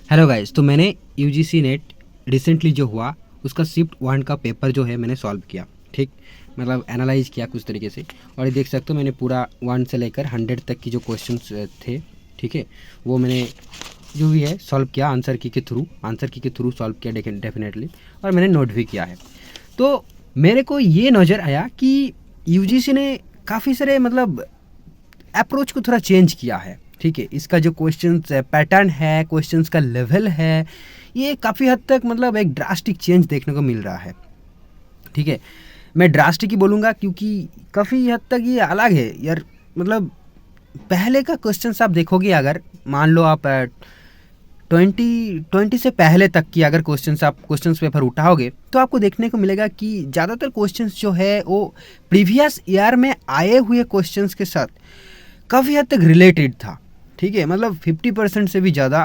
Hello guys, तो मैंने UGC net recently जो हुआ उसका शिफ्ट 1 का पेपर जो है मैंने सॉल्व किया। ठीक, मतलब एनालाइज किया कुछ तरीके से। और ये देख सकते हो मैंने पूरा 1 से लेकर 100 तक की जो क्वेश्चंस थे, ठीक है, वो मैंने जो भी है सॉल्व किया आंसर की के थ्रू सॉल्व किया डेफिनेटली। और मैंने नोट भी किया है। तो मेरे को ये नज़र आया कि यूजीसी ने काफ़ी सारे मतलब अप्रोच को थोड़ा चेंज किया है। ठीक है, इसका जो क्वेश्चंस पैटर्न है, क्वेश्चंस का लेवल है, ये काफ़ी हद तक मतलब एक ड्रास्टिक चेंज देखने को मिल रहा है। ठीक है, मैं ड्रास्टिक ही बोलूँगा क्योंकि काफ़ी हद तक ये अलग है यार। मतलब पहले का क्वेश्चंस आप देखोगे, अगर मान लो आप 2020 से पहले तक की अगर क्वेश्चंस पेपर उठाओगे तो आपको देखने को मिलेगा कि ज़्यादातर क्वेश्चंस जो है वो प्रीवियस ईयर में आए हुए क्वेश्चंस के साथ काफ़ी हद तक रिलेटेड था। ठीक है, मतलब 50% से भी ज़्यादा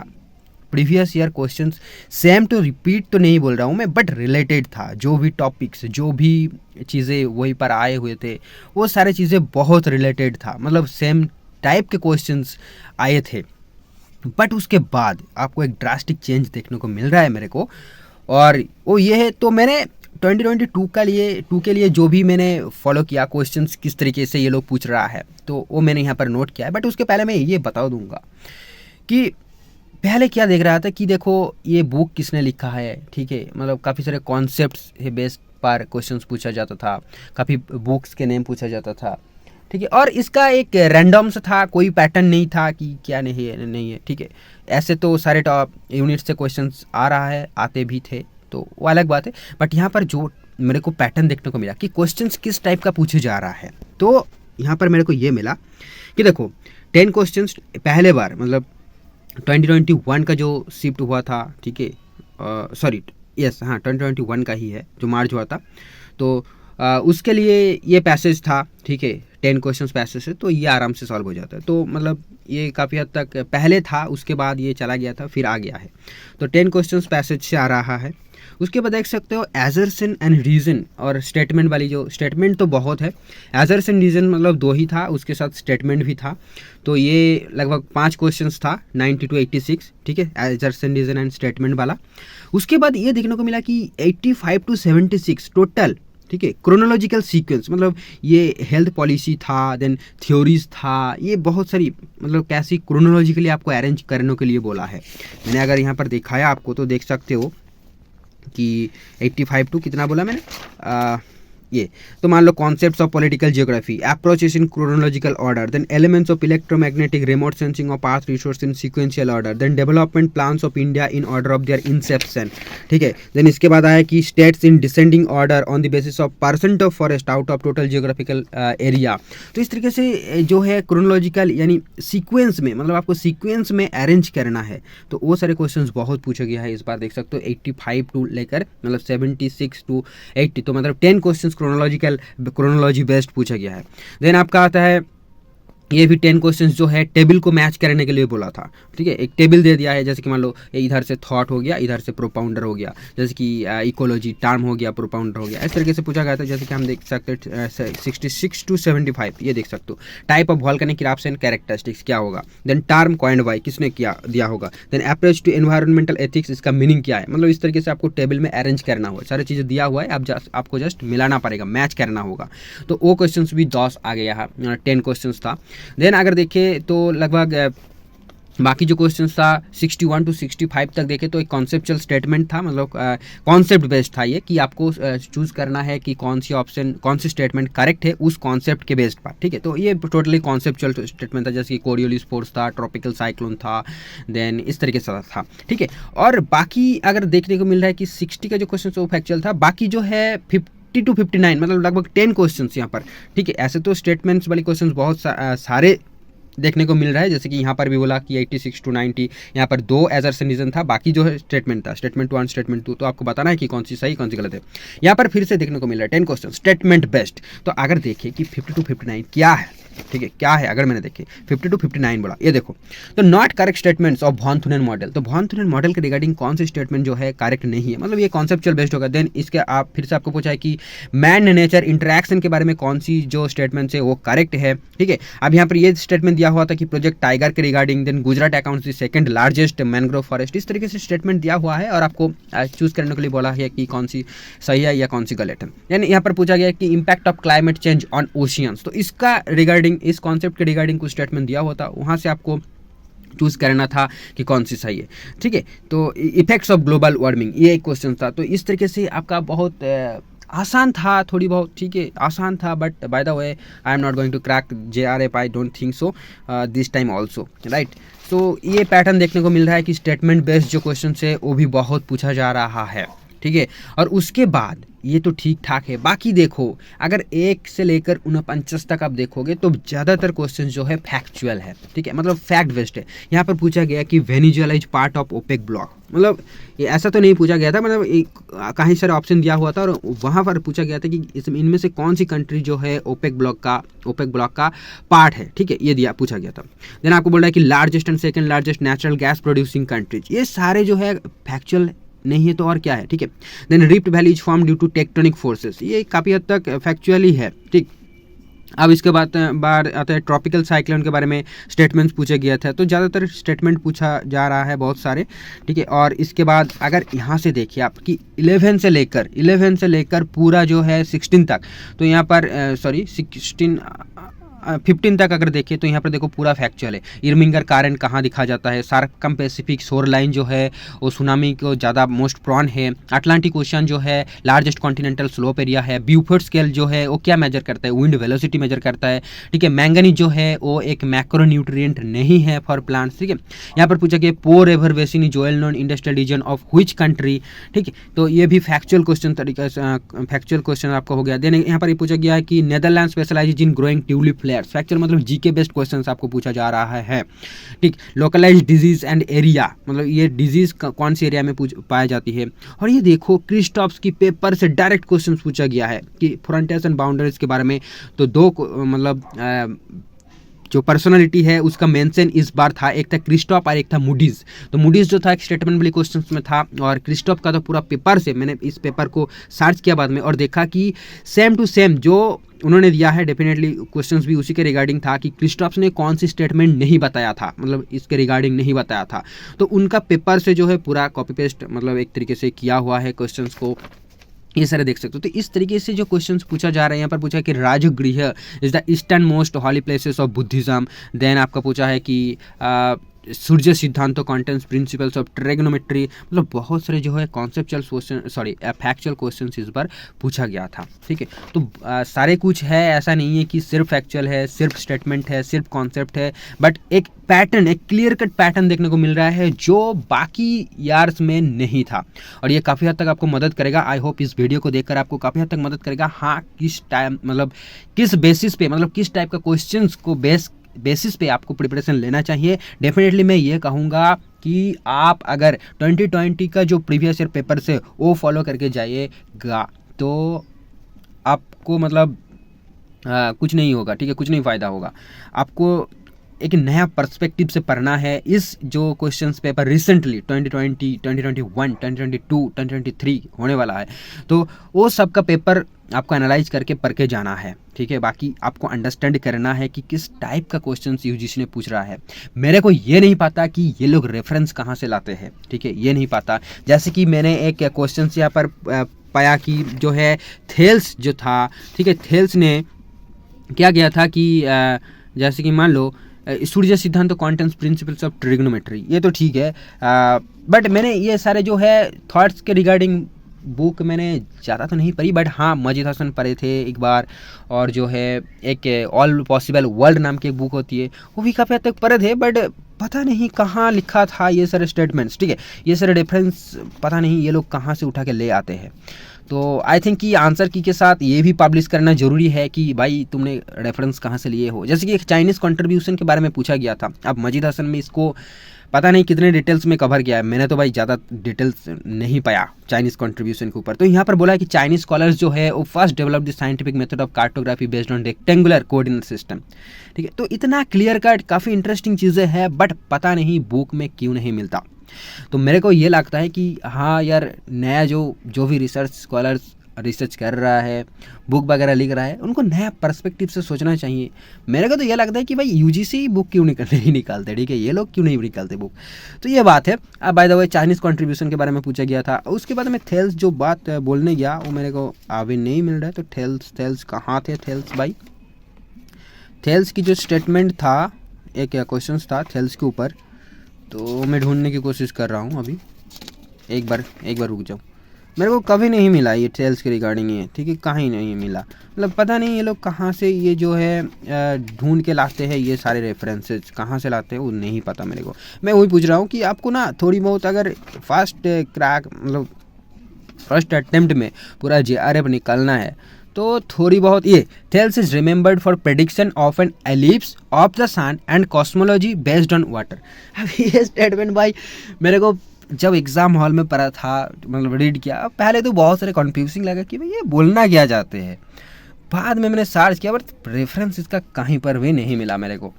previous year questions same to repeat तो नहीं बोल रहा हूँ मैं, बट रिलेटेड था। जो भी टॉपिक्स, जो भी चीज़ें वहीं पर आए हुए थे, वो सारी चीज़ें बहुत रिलेटेड था। मतलब सेम टाइप के क्वेश्चंस आए थे। बट उसके बाद आपको एक ड्रास्टिक चेंज देखने को मिल रहा है मेरे को, और वो ये है। तो मैंने 2022 के लिए जो भी मैंने फॉलो किया, क्वेश्चंस किस तरीके से ये लोग पूछ रहा है, तो वो मैंने यहाँ पर नोट किया है। बट उसके पहले मैं ये बता दूंगा कि पहले क्या देख रहा था कि देखो ये बुक किसने लिखा है। ठीक है, मतलब काफ़ी सारे कॉन्सेप्ट्स है बेस्ड पर क्वेश्चंस पूछा जाता था, काफ़ी बुक्स के नेम पूछा जाता था। ठीक है, और इसका एक रैंडम सा था, कोई पैटर्न नहीं था कि क्या नहीं है। ठीक है, ऐसे तो सारे टॉप यूनिट से क्वेश्चंस आ रहा है, आते भी थे, तो वो अलग बात है। बट यहाँ पर जो मेरे को पैटर्न देखने को मिला कि क्वेश्चंस किस टाइप का पूछे जा रहा है, तो यहाँ पर मेरे को ये मिला कि देखो 10 क्वेश्चंस पहले बार, मतलब 2021 का जो शिफ्ट हुआ था। ठीक है, सॉरी, यस, हाँ, 2021 का ही है जो मार्च हुआ था। तो उसके लिए ये पैसेज था। ठीक है, 10 क्वेश्चंस पैसेज है, तो ये आराम से सॉल्व हो जाता है। तो मतलब ये काफ़ी हद तक पहले था, उसके बाद ये चला गया था, फिर आ गया है। तो 10 क्वेश्चंस पैसेज से आ रहा है। उसके बाद देख सकते हो एजर्सन एंड रीज़न और स्टेटमेंट वाली, जो स्टेटमेंट तो बहुत है, एजर्सन रीज़न मतलब 2 ही था, उसके साथ स्टेटमेंट भी था। तो ये लगभग 5 क्वेश्चंस था, 90 to 86। ठीक है, एजर्सन रीज़न एंड स्टेटमेंट वाला। उसके बाद ये देखने को मिला कि 85 to 76 टोटल। ठीक है, क्रोनोलॉजिकल सीक्वेंस, मतलब ये हेल्थ पॉलिसी था, देन थ्योरीज था, ये बहुत सारी मतलब कैसी क्रोनोलॉजिकली आपको अरेंज करने के लिए बोला है। मैंने अगर यहाँ पर दिखाया आपको तो देख सकते हो कि 85 टू कितना बोला मैंने, ये तो मान लो concepts of political geography, approaches in chronological order, then elements of electromagnetic remote sensing of path resource in sequential order, then development plans of India in order of their inception. ठीक है, then इसके बाद आया कि states in descending order on the basis of percent of forest out of total geographical area. तो इस तरीके से जो है क्रोनोलॉजिकल यानी सीक्वेंस में, मतलब आपको सीक्वेंस में अरेंज करना है। तो वो सारे क्वेश्चंस बहुत पूछा गया है इस बार। देख सकते हो 85 टू लेकर मतलब 76 to 80, तो मतलब 10 क्वेश्चंस क्रोनोलॉजी बेस्ड पूछा गया है। देन आपका आता है ये भी 10 क्वेश्चंस जो है टेबल को मैच करने के लिए बोला था। ठीक है, एक टेबल दे दिया है, जैसे कि मान लो इधर से थॉट हो गया, इधर से प्रोपाउंडर हो गया, जैसे कि इकोलॉजी टर्म हो गया, प्रोपाउंडर हो गया, इस तरीके से पूछा गया था। जैसे कि हम देख सकते हैं 66 to 75, ये देख सकते हो। Type of volcanic eruption characteristics क्या होगा, देन टर्म कॉइन्ड बाय किसने किया दिया होगा, then approach to environmental ethics, इसका मीनिंग क्या है। मतलब इस तरीके से आपको टेबल में अरेंज करना होगा, सारी चीज़ें दिया हुआ है, आपको जस्ट मिलाना पड़ेगा, मैच करना होगा। तो वो क्वेश्चन भी 10 आ गया है, 10 क्वेश्चन था। देन अगर देखें तो लगभग बाकी जो क्वेश्चंस था 61 to 65 तक देखे तो एक कॉन्सेप्चुअल स्टेटमेंट था, मतलब कॉन्सेप्ट बेस्ड था ये, कि आपको चूज़ करना है कि कौन सी स्टेटमेंट करेक्ट है उस कॉन्सेप्ट के बेस्ड पर। ठीक है, तो ये टोटली कॉन्सेप्चुअल स्टेटमेंट था, जैसे कि कोरियोलिस फोर्स था, ट्रॉपिकल साइक्लोन था, देन इस तरीके से था। ठीक है, और बाकी अगर देखने को मिल रहा है कि 60 का जो क्वेश्चन वो फैक्चुअल था, बाकी जो है 50 to 59 मतलब लगभग 10 क्वेश्चंस यहाँ पर। ठीक है, ऐसे तो स्टेटमेंट्स वाले क्वेश्चंस बहुत सारे देखने को मिल रहा है, जैसे कि यहाँ पर भी बोला कि 86 to 90, यहाँ पर 2 एजर्सन रीजन था, बाकी जो है स्टेटमेंट था, स्टेटमेंट 1 स्टेटमेंट 2, तो आपको बताना है कि कौन सी सही कौन सी गलत है। यहाँ पर फिर से देखने को मिल रहा है 10 क्वेश्चन स्टेटमेंट बेस्ड। तो अगर देखें कि 50 to 59 क्या है, ठीक है, क्या है, अगर मैंने देखे 50 to 59 बोला, ये देखो, तो not correct statements of von Thunen model. तो वॉन थुनेन मॉडल के रिगार्डिंग कौन से स्टेटमेंट जो है करेक्ट नहीं है, मतलब ये कॉन्सेप्चुअल बेस्ड होगा। देन इसके आप फिर से आपको पूछा है कि मैन नेचर इंटरेक्शन के बारे में कौन सी जो स्टेटमेंट्स है वो करेक्ट है। ठीक है, अब यहाँ पर ये स्टेटमेंट दिया हुआ था कि प्रोजेक्ट टाइगर के regarding, then Gujarat accounts the second largest mangrove forest, इस तरीके से स्टेटमेंट दिया हुआ है और आपको चूज करने के लिए बोला है कि कौन सी सही है या कौन सी गलत है। यानी यहाँ पर पूछा गया कि impact of climate change on oceans, तो इसका रिगार्डिंग, इस कॉन्सेप्ट के रिगार्डिंग कुछ स्टेटमेंट दिया हुआ था, वहाँ से आपको चूज करना था कि कौन सी सही है। ठीक है, तो इफेक्ट्स ऑफ ग्लोबल वार्मिंग ये एक क्वेश्चन था। तो इस तरीके से आपका बहुत आसान था, थोड़ी बहुत, ठीक है आसान था, but by the way I am not going to crack JRF, I don't think so this time also, right. तो ये पैटर्न देखने को मिल रहा है कि स्टेटमेंट बेस्ड जो क्वेश्चन है वो भी बहुत पूछा जा रहा है, ठीक है। और उसके बाद ये तो ठीक ठाक है, बाकी देखो अगर 1 से लेकर 49 तक आप देखोगे तो ज़्यादातर क्वेश्चन जो है फैक्चुअल है, ठीक है, मतलब फैक्ट बेस्ड है। यहाँ पर पूछा गया कि Venezuela is part of OPEC bloc, मतलब ये ऐसा तो नहीं पूछा गया था, मतलब कहीं सारे ऑप्शन दिया हुआ था और वहाँ पर पूछा गया था कि इनमें से कौन सी कंट्री जो है ओपेक ब्लॉक का पार्ट है, ठीक है, ये दिया पूछा गया था। देन आपको बोल रहा है कि largest and second largest natural gas producing countries, ये सारे जो है फैक्चुअल नहीं है तो और क्या है, ठीक है। Then rift valley is form due to tectonic forces, ये काफ़ी हद तक फैक्चुअल ही है, ठीक। अब इसके बाद आता है ट्रॉपिकल साइक्लोन के बारे में स्टेटमेंट्स पूछा गया था, तो ज़्यादातर स्टेटमेंट पूछा जा रहा है बहुत सारे, ठीक है। और इसके बाद अगर यहाँ से देखिए आप कि 11 से लेकर पूरा जो है 16 तक, तो यहाँ पर 15 तक अगर देखें तो यहाँ पर देखो पूरा फैक्चुअल है। इर्मिंगर कारण कहाँ दिखा जाता है, सार्कम पैसिफिक शोर लाइन जो है वो सुनामी को ज़्यादा मोस्ट प्रॉन है, अटलांटिक ओशन जो है लार्जेस्ट कॉन्टिनेंटल स्लोप एरिया है, ब्यूफोर्ड स्केल जो है वो क्या मेजर करता है, विंड वेलोसिटी मेजर करता है, ठीक है। मैंगनीज जो है वो एक मैक्रो न्यूट्रिएंट नहीं है फॉर प्लांट्स, ठीक है। यहाँ पर पूछा गया पो river basin is well known industrial region of which country, ठीक है, तो ये भी फैक्चुअल क्वेश्चन तरीके से फैक्चुअल क्वेश्चन आपका हो गया। देन यहाँ पर पूछा गया है कि Netherland specialize in growing tulip factual मतलब जीके बेस्ड क्वेश्चंस आपको पूछा जा रहा है, ठीक। लोकलाइज्ड डिजीज एंड एरिया, मतलब ये डिजीज कौन सी एरिया में पाई जाती है। और ये देखो क्रिस्टॉफ्स की पेपर से डायरेक्ट क्वेश्चन पूछा गया है कि फ्रंटियर्स एंड बाउंड्रीज के बारे में, तो दो मतलब जो पर्सनालिटी है उसका मेंशन इस बार था, एक था क्रिस्टॉफ और एक था मूडीज। तो मूडीज जो था एक स्टेटमेंट वाले क्वेश्चंस में था और क्रिस्टॉफ का तो पूरा पेपर से, मैंने इस पेपर को सर्च किया बाद में और देखा कि सेम टू सेम जो उन्होंने दिया है, डेफिनेटली क्वेश्चंस भी उसी के रिगार्डिंग था कि क्रिस्टॉफ ने कौन सी स्टेटमेंट नहीं बताया था, मतलब इसके रिगार्डिंग नहीं बताया था, तो उनका पेपर से जो है पूरा कॉपी पेस्ट मतलब एक तरीके से किया हुआ है क्वेश्चंस को, ये सारे देख सकते हो। तो इस तरीके से जो क्वेश्चंस पूछा जा रहा है, यहाँ पर पूछा है कि Rajgriha is the eastern most holy places of Buddhism. Then आपका पूछा है कि सूर्य सिद्धांतों कॉन्टेंट्स प्रिंसिपल्स ऑफ ट्रेगनोमेट्री, मतलब बहुत सारे जो है कॉन्सेप्चुअल क्वेश्चन फैक्चुअल क्वेश्चंस इस बार पूछा गया था, ठीक है। तो सारे कुछ है, ऐसा नहीं है कि सिर्फ फैक्चुअल है, सिर्फ स्टेटमेंट है, सिर्फ कॉन्सेप्ट है, बट एक पैटर्न, एक क्लियर कट पैटर्न देखने को मिल रहा है जो बाकी ईयर्स में नहीं था और ये काफ़ी हद तक आपको मदद करेगा। आई होप इस वीडियो को देखकर आपको काफ़ी हद तक मदद करेगा। हाँ, किस टाइम मतलब किस बेसिस पे, मतलब किस टाइप का क्वेश्चंस को बेसिस पे आपको प्रिपरेशन लेना चाहिए। डेफिनेटली मैं ये कहूँगा कि आप अगर 2020 का जो प्रीवियस ईयर पेपर से वो फॉलो करके जाइएगा तो आपको मतलब कुछ नहीं होगा, ठीक है, कुछ नहीं फ़ायदा होगा। आपको एक नया पर्सपेक्टिव से पढ़ना है। इस जो क्वेश्चंस पेपर रिसेंटली 2020, 2021, 2022, 2023 होने वाला है, तो वो सब का पेपर आपको एनालाइज करके पढ़ के जाना है, ठीक है। बाकी आपको अंडरस्टैंड करना है कि किस टाइप का क्वेश्चन यूजीसी ने पूछ रहा है। मेरे को ये नहीं पता कि ये लोग रेफरेंस कहाँ से लाते हैं, ठीक है, ये नहीं पता। जैसे कि मैंने एक क्वेश्चन यहाँ पर पाया कि जो है थेल्स जो था, ठीक है, थेल्स ने क्या किया था कि जैसे कि मान लो सूर्य सिद्धांत कॉन्टेंट्स प्रिंसिपल्स ऑफ ट्रिग्नोमेट्री, ये तो ठीक है, बट मैंने ये सारे जो है थॉट्स के रिगार्डिंग बुक मैंने ज़्यादा तो नहीं पढ़ी, बट हाँ मजीद हसन पढ़े थे एक बार, और जो है एक ऑल पॉसिबल वर्ल्ड नाम की एक बुक होती है वो भी काफ़ी हद तक पढ़े थे, बट पता नहीं कहाँ लिखा था ये सारे स्टेटमेंट्स, ठीक है, ये सारे रेफरेंस पता नहीं ये लोग कहाँ से उठा के ले आते हैं। तो आई थिंक कि आंसर की के साथ ये भी पब्लिश करना ज़रूरी है कि भाई तुमने रेफरेंस कहाँ से लिए हो। जैसे कि एक चाइनीज़ कंट्रीब्यूशन के बारे में पूछा गया था, अब मजीद हसन में इसको पता नहीं कितने डिटेल्स में कवर किया है, मैंने तो भाई ज़्यादा डिटेल्स नहीं पाया चाइनीज़ कंट्रीब्यूशन के ऊपर। तो यहाँ पर बोला है कि चाइनीज़ स्कॉलर्स जो है वो first develop the scientific method of cartography based on rectangular coordinate system, ठीक है। तो इतना क्लियर कट काफ़ी इंटरेस्टिंग चीज़ें हैं, बट पता नहीं बुक में क्यों नहीं मिलता। तो मेरे को ये लगता है कि हाँ यार, नया जो भी रिसर्च स्कॉलर्स रिसर्च कर रहा है, बुक वगैरह लिख रहा है, उनको नया पर्सपेक्टिव से सोचना चाहिए। मेरे को तो ये लगता है कि भाई यूजीसी बुक क्यों नहीं निकालते, ठीक है, ये लोग क्यों नहीं निकालते बुक। तो ये बात है। अब bye the way Chinese contribution के बारे में पूछा गया था। उसके बाद में थेल्स जो बात बोलने गया वो मेरे को अभी नहीं मिल रहा है। तो थेल्स कहाँ थे थेल्स भाई? थेल्स की जो स्टेटमेंट था, एक क्वेश्चन था थेल्स के ऊपर, तो मैं ढूंढने की कोशिश कर रहा हूँ अभी। एक बार रुक जाओ। मेरे को कभी नहीं मिला ये थेल्स के रिगार्डिंग ये, ठीक है, कहीं नहीं मिला। मतलब पता नहीं ये लोग कहाँ से ये जो है ढूंढ के लाते हैं, ये सारे रेफरेंसेस कहाँ से लाते हैं वो नहीं पता मेरे को। मैं वही पूछ रहा हूँ कि आपको ना थोड़ी बहुत अगर फर्स्ट अटेम्प्ट में पूरा JRF निकालना है तो थोड़ी बहुत ये Thales is remembered for prediction of an eclipse of the sun and cosmology based on water. अब ये स्टेटमेंट भाई मेरे को जब एग्ज़ाम हॉल में पढ़ा था, मतलब रीड किया, पहले तो बहुत सारे कन्फ्यूजिंग लगा कि भाई ये बोलना क्या चाहते हैं। बाद में मैंने सर्च किया बट रेफरेंस इसका कहीं पर भी नहीं मिला मेरे को।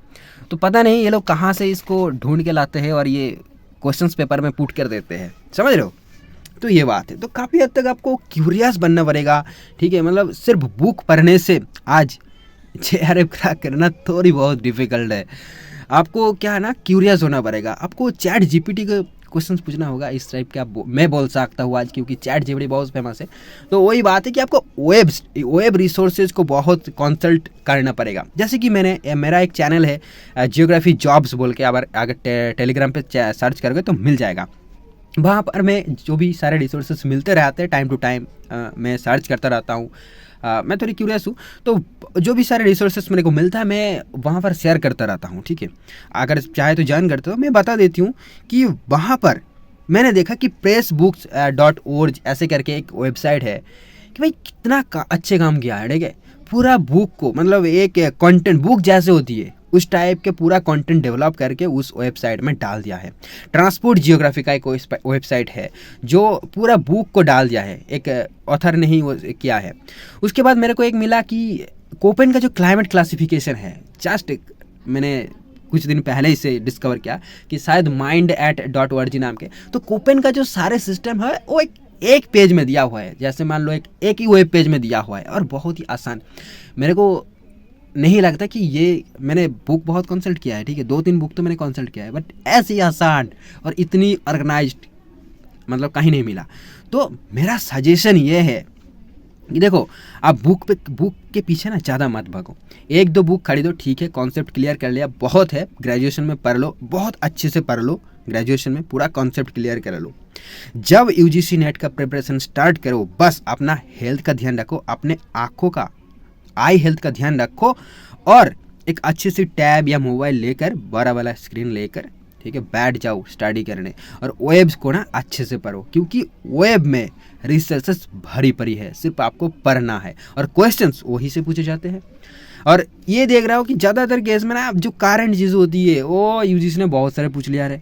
तो पता नहीं ये लोग कहाँ से इसको ढूंढ के लाते हैं और ये क्वेश्चंस पेपर में पुट कर देते हैं, समझ रहे हो। तो ये बात है। तो काफ़ी हद तक आपको क्यूरियस बनना पड़ेगा, ठीक है। मतलब सिर्फ बुक पढ़ने से आज JRF क्रैक करना थोड़ी बहुत डिफ़िकल्ट है। आपको क्या है ना, क्यूरियस होना पड़ेगा। आपको चैट GPT के क्वेश्चन पूछना होगा इस टाइप के। मैं बोल सकता हूँ आज क्योंकि चैट GPT बहुत फेमस है। तो वही बात है कि आपको वेब रिसोर्सेज को बहुत कंसल्ट करना पड़ेगा। जैसे कि मेरा एक चैनल है जियोग्राफी जॉब्स बोल के, अगर टेलीग्राम पे सर्च करोगे तो मिल जाएगा। वहाँ पर मैं जो भी सारे रिसोर्सेज मिलते रहते हैं टाइम टू टाइम, मैं सर्च करता रहता हूँ। मैं थोड़ी क्यूरियस हूँ, तो जो भी सारे रिसोर्सेज मेरे को मिलता है मैं वहाँ पर शेयर करता रहता हूँ, ठीक है। अगर चाहे तो ज्वाइन करते हो, मैं बता देती हूँ कि वहाँ पर मैंने देखा कि pressbooks.org ऐसे करके एक वेबसाइट है कि भाई कितना अच्छे काम किया है, ठीक है। पूरा बुक को, मतलब एक कंटेंट बुक जैसे होती है उस टाइप के पूरा कंटेंट डेवलप करके उस वेबसाइट में डाल दिया है। ट्रांसपोर्ट जियोग्राफी का एक वेबसाइट है जो पूरा बुक को डाल दिया है, एक ऑथर ने ही वो किया है। उसके बाद मेरे को एक मिला कि कोपेन का जो क्लाइमेट क्लासिफिकेशन है, जस्ट मैंने कुछ दिन पहले इसे डिस्कवर किया कि शायद mind@.org नाम के। तो कोपेन का जो सारे सिस्टम है वो एक पेज में दिया हुआ है। जैसे मान लो एक ही वेब पेज में दिया हुआ है और बहुत ही आसान। मेरे को नहीं लगता कि ये, मैंने बुक बहुत कंसल्ट किया है, ठीक है, 2-3 बुक तो मैंने कंसल्ट किया है, बट ऐसी आसान और इतनी ऑर्गेनाइज्ड मतलब कहीं नहीं मिला। तो मेरा सजेशन ये है कि देखो, आप बुक के पीछे ना ज़्यादा मत भागो। 1-2 बुक खरीदो, ठीक है, कॉन्सेप्ट क्लियर कर लिया, बहुत है। ग्रेजुएशन में पढ़ लो, बहुत अच्छे से पढ़ लो, ग्रेजुएशन में पूरा कॉन्सेप्ट क्लियर कर लो। जब UGC नेट का प्रिपरेशन स्टार्ट करो, बस अपना हेल्थ का ध्यान रखो, अपने आँखों का, आई हेल्थ का ध्यान रखो, और एक अच्छी सी टैब या मोबाइल लेकर, बड़ा वाला स्क्रीन लेकर, ठीक है, बैठ जाओ स्टडी करने। और वेब्स को ना अच्छे से पढ़ो, क्योंकि वेब में रिसर्चेस भरी पड़ी है, सिर्फ आपको पढ़ना है और क्वेश्चंस वही से पूछे जाते हैं। और ये देख रहा हो कि ज़्यादातर केस में ना जो करंट चीज़ होती है वो UGC ने बहुत सारे पूछ लिया है।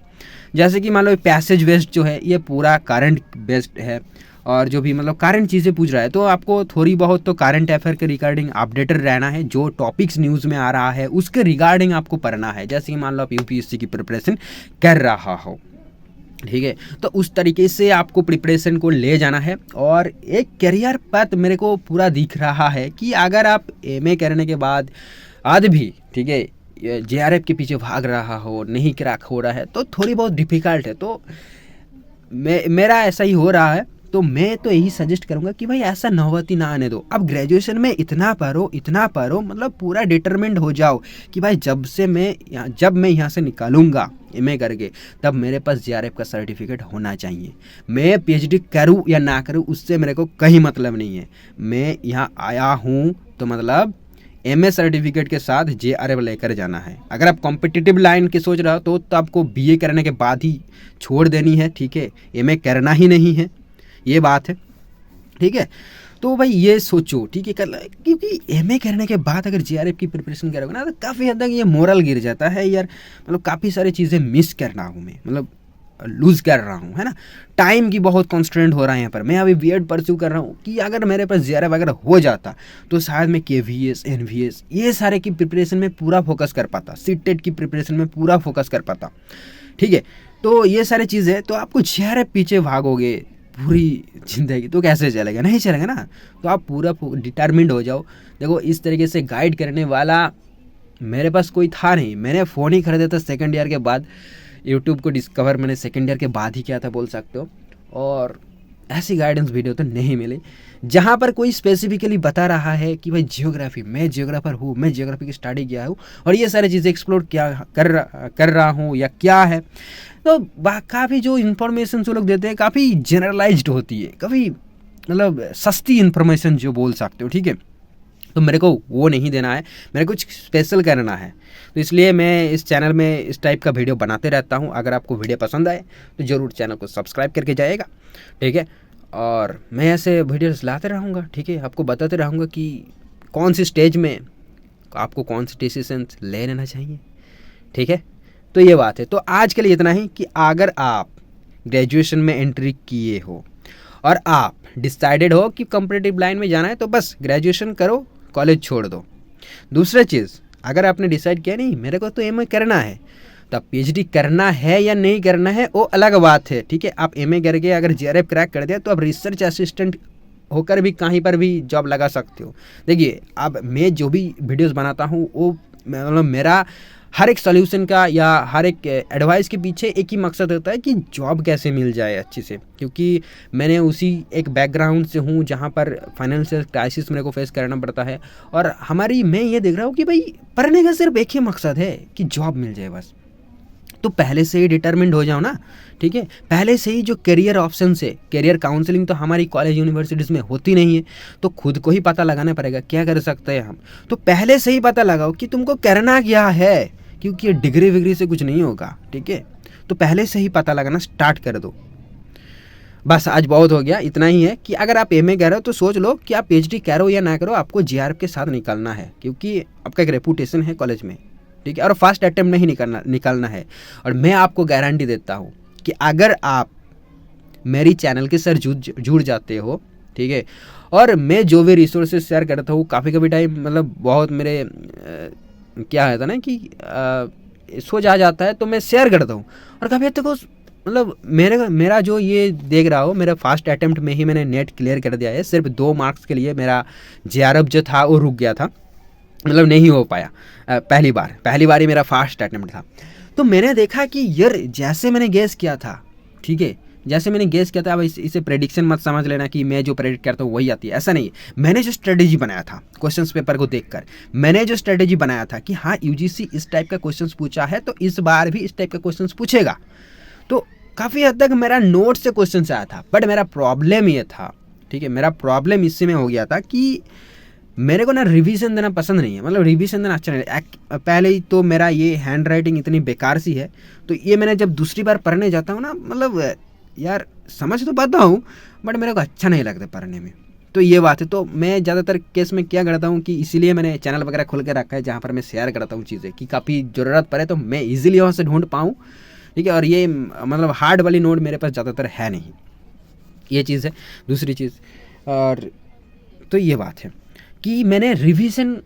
जैसे कि मान लो पैसेज वेस्ट जो है ये पूरा करंट बेस्ड है, और जो भी मतलब करंट चीज़ें पूछ रहा है, तो आपको थोड़ी बहुत तो करंट अफेयर के रिगार्डिंग अपडेटेड रहना है। जो टॉपिक्स न्यूज़ में आ रहा है उसके रिगार्डिंग आपको पढ़ना है। जैसे कि मान लो आप UPSC की प्रिपरेशन कर रहा हो, ठीक है, तो उस तरीके से आपको प्रिपरेशन को ले जाना है। और एक करियर पथ मेरे को पूरा दिख रहा है कि अगर आप MA करने के बाद आज भी, ठीक है, JRF के पीछे भाग रहा हो, नहीं क्रैक हो रहा है, तो थोड़ी बहुत डिफ़िकल्ट है। तो मेरा ऐसा ही हो रहा है। तो मैं तो यही सजेस्ट करूंगा कि भाई ऐसा नौबती ना आने दो। अब ग्रेजुएशन में इतना पढ़ो, मतलब पूरा डिटरमिन्ड हो जाओ कि भाई जब मैं यहाँ से निकालूंगा MA करके, तब मेरे पास JRF का सर्टिफिकेट होना चाहिए। मैं PhD करूँ या ना करूँ उससे मेरे को कहीं मतलब नहीं है। मैं यहाँ आया हूँ तो मतलब MA सर्टिफिकेट के साथ JRF लेकर जाना है। अगर आप कॉम्पिटिटिव लाइन की सोच रहे हो तो आपको BA करने के बाद ही छोड़ देनी है, ठीक है, MA करना ही नहीं है, ये बात है, ठीक है। तो भाई ये सोचो, ठीक है, क्योंकि MA करने के बाद अगर JRF की प्रिपरेशन करोगे ना तो काफ़ी हद तक ये मोरल गिर जाता है यार। मतलब काफ़ी सारी चीज़ें मिस कर रहा हूँ मैं, मतलब लूज़ कर रहा हूँ, है ना। टाइम की बहुत कॉन्स्टेंट हो रहा है यहाँ पर। मैं अभी B.Ed परस्यू कर रहा हूँ कि अगर मेरे पास JRF अगर हो जाता तो शायद मैं KVS NVS ये सारे की प्रिपरेशन में पूरा फोकस कर पाता, CTET की प्रिपरेशन में पूरा फोकस कर पाता, ठीक है। तो ये सारी चीज़ें, तो आपको JRF पीछे भागोगे, पूरी ज़िंदगी, तो कैसे चलेगा, नहीं चलेगा ना। तो आप पूरा डिटरमिन्ड हो जाओ। देखो इस तरीके से गाइड करने वाला मेरे पास कोई था नहीं, मैंने फ़ोन ही खरीदा था सेकंड ईयर के बाद, यूट्यूब को डिस्कवर मैंने सेकंड ईयर के बाद ही किया था बोल सकते हो। और ऐसी गाइडेंस वीडियो तो नहीं मिली जहाँ पर कोई स्पेसिफिकली बता रहा है कि भाई जियोग्राफी, मैं जियोग्राफर हूँ, मैं जियोग्राफी की स्टडी किया हूँ और ये सारी चीज़ें एक्सप्लोर क्या कर रहा हूँ या क्या है। तो काफ़ी जो इन्फॉर्मेशन जो लोग देते हैं काफ़ी जनरलाइज्ड होती है, काफ़ी मतलब सस्ती इन्फॉर्मेशन जो बोल सकते हो, ठीक है। तो मेरे को वो नहीं देना है, मेरे को कुछ स्पेशल करना है। तो इसलिए मैं इस चैनल में इस टाइप का वीडियो बनाते रहता हूँ। अगर आपको वीडियो पसंद आए तो ज़रूर चैनल को सब्सक्राइब करके जाएगा, ठीक है। और मैं ऐसे वीडियोस लाते रहूँगा, ठीक है, आपको बताते रहूँगा कि कौन सी स्टेज में आपको कौन सी डिसीजन ले लेना चाहिए, ठीक है। तो ये बात है। तो आज के लिए इतना ही कि अगर आप ग्रेजुएशन में एंट्री किए हो और आप डिसाइडेड हो कि कॉम्पिटिटिव लाइन में जाना है, तो बस ग्रेजुएशन करो, कॉलेज छोड़ दो। दूसरा चीज़, अगर आपने डिसाइड किया नहीं मेरे को तो एमए करना है, तो आप पीएचडी करना है या नहीं करना है वो अलग बात है, ठीक है। आप एमए करके अगर जेआरएफ क्रैक कर दिया तो आप रिसर्च असिस्टेंट होकर भी कहीं पर भी जॉब लगा सकते हो। देखिए अब मैं जो भी वीडियोस बनाता हूँ वो मतलब मेरा हर एक सॉल्यूशन का या हर एक एडवाइस के पीछे एक ही मकसद होता है कि जॉब कैसे मिल जाए अच्छी से, क्योंकि मैंने उसी एक बैकग्राउंड से हूँ जहाँ पर फाइनेंशियल क्राइसिस मेरे को फेस करना पड़ता है। और मैं ये देख रहा हूँ कि भाई पढ़ने का सिर्फ एक ही मकसद है कि जॉब मिल जाए बस। तो पहले से ही डिटरमिन्ड हो जाओ ना, ठीक है। पहले से ही जो करियर ऑप्शन है, करियर काउंसलिंग तो हमारी कॉलेज यूनिवर्सिटीज़ में होती नहीं है, तो खुद को ही पता लगाना पड़ेगा क्या कर सकते हैं हम। तो पहले से ही पता लगाओ कि तुमको करना क्या है, क्योंकि ये डिग्री विग्री से कुछ नहीं होगा, ठीक है। तो पहले से ही पता लगाना स्टार्ट कर दो। बस आज बहुत हो गया, इतना ही है कि अगर आप एमए कर रहे हो तो सोच लो कि आप पीएचडी करो या ना करो, आपको जीआरएफ के साथ निकलना है, क्योंकि आपका एक रेपुटेशन है कॉलेज में, ठीक है। और फर्स्ट अटेम्प्ट में ही निकलना है। और मैं आपको गारंटी देता हूँ कि अगर आप मेरी चैनल के साथ जुड़ जाते हो, ठीक है, और मैं जो भी रिसोर्सेज शेयर करता हूँ, काफ़ी टाइम मतलब बहुत मेरे क्या है था ना कि सोच आ जाता है तो मैं शेयर करता हूँ। और कभी हद तक मतलब मेरा जो ये देख रहा हो, मेरा फर्स्ट अटेम्प्ट में ही मैंने नेट क्लियर कर दिया है। सिर्फ 2 मार्क्स के लिए मेरा जेआरएफ जो था वो रुक गया था, मतलब नहीं हो पाया। पहली बार ही मेरा फर्स्ट अटेम्प्ट था। तो मैंने देखा कि यार जैसे मैंने गेस किया था, ठीक है, जैसे मैंने गेस किया था, अब इसे प्रेडिक्शन मत समझ लेना कि मैं जो प्रेडिक्ट करता हूँ वही आती है, ऐसा नहीं। मैंने जो स्ट्रेटेजी बनाया था क्वेश्चंस पेपर को देखकर, मैंने जो स्ट्रेटेजी बनाया था कि हाँ यूजीसी इस टाइप का क्वेश्चंस पूछा है तो इस बार भी इस टाइप का क्वेश्चंस पूछेगा, तो काफ़ी हद तक मेरा नोट से क्वेश्चन आया था। बट मेरा प्रॉब्लम ये था, ठीक है, मेरा प्रॉब्लम इससे में हो गया था कि मेरे को ना रिवीजन देना पसंद नहीं है, मतलब रिवीजन देना अच्छा नहीं है। पहले ही तो मेरा ये हैंड राइटिंग इतनी बेकार सी है, तो ये मैंने जब दूसरी बार पढ़ने जाता हूँ ना, मतलब यार समझ तो पाता हूँ बट मेरे को अच्छा नहीं लगता पढ़ने में। तो ये बात है। तो मैं ज़्यादातर केस में क्या करता हूँ कि इसीलिए मैंने चैनल वगैरह खोल के रखा है जहाँ पर मैं शेयर करता हूँ चीज़ें, कि काफ़ी ज़रूरत पड़े तो मैं ईजिली वहाँ से ढूंढ पाऊँ, ठीक है। और ये मतलब हार्ड वाली नोट मेरे पास ज़्यादातर है नहीं, ये चीज़ है। दूसरी चीज़ और तो ये बात है कि मैंने रिवीजन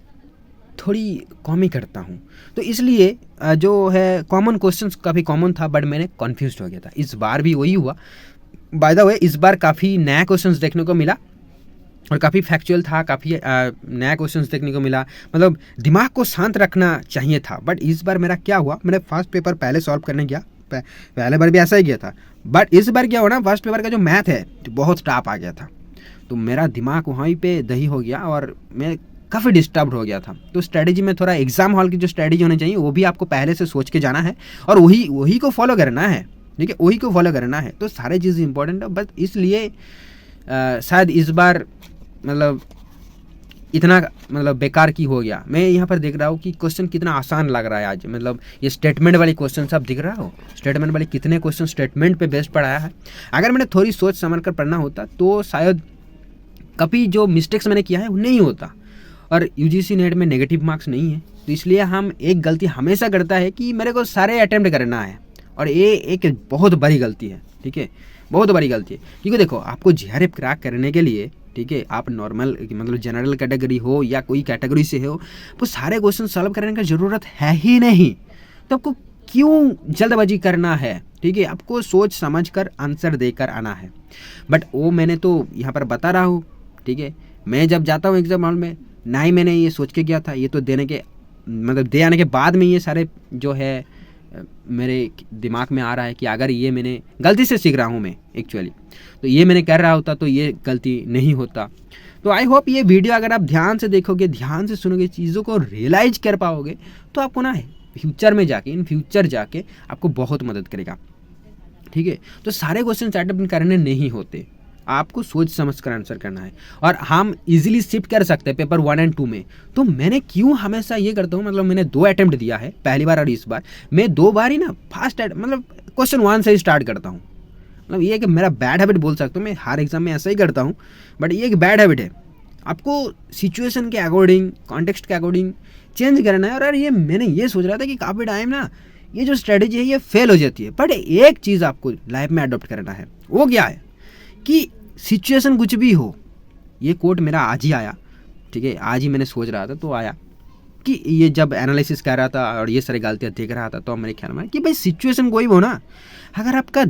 थोड़ी कम ही करता हूँ, तो इसलिए जो है कॉमन क्वेश्चंस काफ़ी कॉमन था बट मैंने कन्फ्यूज हो गया था। इस बार भी वही हुआ। बाय द वे इस बार काफ़ी नया क्वेश्चंस देखने को मिला और काफ़ी फैक्चुअल था, काफ़ी नया क्वेश्चंस देखने को मिला, मतलब दिमाग को शांत रखना चाहिए था। बट इस बार मेरा क्या हुआ, मैंने फर्स्ट पेपर पहले सॉल्व करने गया, पहले बार भी ऐसा ही गया था, बट इस बार क्या हुआ ना, फर्स्ट पेपर का जो मैथ है बहुत टफ आ गया था, तो मेरा दिमाग वहीं पे दही हो गया और मैं काफ़ी डिस्टर्ब हो गया था। तो स्ट्रेटेजी में थोड़ा एग्जाम हॉल की जो स्ट्रेटेजी होनी चाहिए वो भी आपको पहले से सोच के जाना है और वही को फॉलो करना है, ठीक है, वही को फॉलो करना है। तो सारे चीज़ इंपॉर्टेंट है, बस इसलिए शायद इस बार मतलब इतना मतलब बेकार की हो गया। मैं यहाँ पर देख रहा हूँ कि क्वेश्चन कितना आसान लग रहा है आज, मतलब ये स्टेटमेंट वाली क्वेश्चन आप दिख रहा हो, स्टेटमेंट वाले कितने क्वेश्चन स्टेटमेंट पे बेस्ड पढ़ाया है। अगर मैंने थोड़ी सोच समझ कर पढ़ना होता तो शायद कभी जो मिस्टेक्स मैंने किया है वो नहीं होता। और यूजीसी नेट में नेगेटिव मार्क्स नहीं है, तो इसलिए हम एक गलती हमेशा करता है कि मेरे को सारे अटेम्प्ट करना है, और ये एक बहुत बड़ी गलती है, ठीक है, बहुत बड़ी गलती है। क्योंकि देखो आपको जीआरएफ क्रैक करने के लिए, ठीक है, आप नॉर्मल मतलब जनरल कैटेगरी हो या कोई कैटेगरी से हो, तो सारे क्वेश्चन सॉल्व करने की ज़रूरत है ही नहीं। तो आपको क्यों जल्दबाजी करना है, ठीक है, आपको सोच समझ कर आंसर देकर आना है। बट वो मैंने तो यहाँ पर बता रहा हूँ, ठीक है, मैं जब जाता हूँ एग्जाम हॉल में, ना ही मैंने ये सोच के गया था, ये तो देने के मतलब दे आने के बाद में ये सारे जो है मेरे दिमाग में आ रहा है कि अगर ये मैंने गलती से सीख रहा हूँ मैं एक्चुअली, तो ये मैंने कर रहा होता तो ये गलती नहीं होता। तो आई होप ये वीडियो अगर आप ध्यान से देखोगे, ध्यान से सुनोगे, चीज़ों को रियलाइज कर पाओगे, तो आपको ना फ्यूचर में जाके, इन फ्यूचर जाके आपको बहुत मदद करेगा, ठीक है। तो सारे क्वेश्चन अटेम्प्ट करने नहीं होते, आपको सोच समझ कर आंसर करना है, और हम इजीली शिफ्ट कर सकते हैं पेपर 1 और 2 में। तो मैंने क्यों हमेशा ये करता हूँ, मतलब मैंने 2 अटेम्प्ट दिया है, पहली बार और इस बार मैं 2 बार ही ना फास्ट मतलब क्वेश्चन 1 से ही स्टार्ट करता हूँ। मतलब ये कि मेरा बैड हैबिट बोल सकता हूँ, मैं हर एग्जाम में ऐसा ही करता हूँ, बट ये एक बैड हैबिट है। आपको सिचुएशन के अकॉर्डिंग, कॉन्टेक्स्ट के अकॉर्डिंग चेंज करना है। और ये मैंने ये सोच रहा था कि काफ़ी टाइम ना ये जो स्ट्रेटेजी है ये फेल हो जाती है, बट एक चीज़ आपको लाइफ में अडॉप्ट करना है, वो क्या है कि सिचुएशन कुछ भी हो, ये कोट मेरा आज ही आया, ठीक है, आज ही मैंने सोच रहा था तो आया कि ये जब एनालिसिस कर रहा था और ये सारी गलतियाँ देख रहा था, तो मेरे ख्याल में कि भाई सिचुएशन कोई भी हो ना, अगर आपका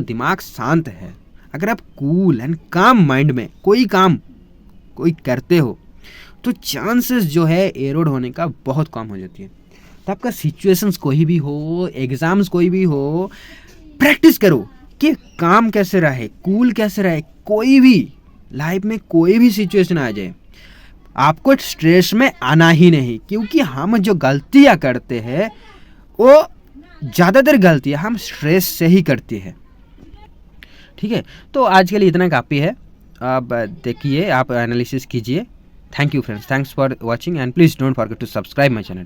दिमाग शांत है, अगर आप कूल एंड काम माइंड में कोई काम करते हो, तो चांसेस जो है एरोड होने का बहुत कम हो जाती है। तो आपका सिचुएशंस कोई भी हो, एग्जाम्स कोई भी हो, प्रैक्टिस करो कि काम कैसे रहे, कूल कैसे रहे, कोई भी लाइफ में कोई भी सिचुएशन आ जाए, आपको स्ट्रेस में आना ही नहीं, क्योंकि हम जो गलतियां करते हैं वो ज़्यादातर गलतियां हम स्ट्रेस से ही करते हैं, ठीक है। तो आज के लिए इतना काफ़ी है, आप देखिए, आप एनालिसिस कीजिए। Thank you friends, thanks for watching and please don't forget to subscribe my channel.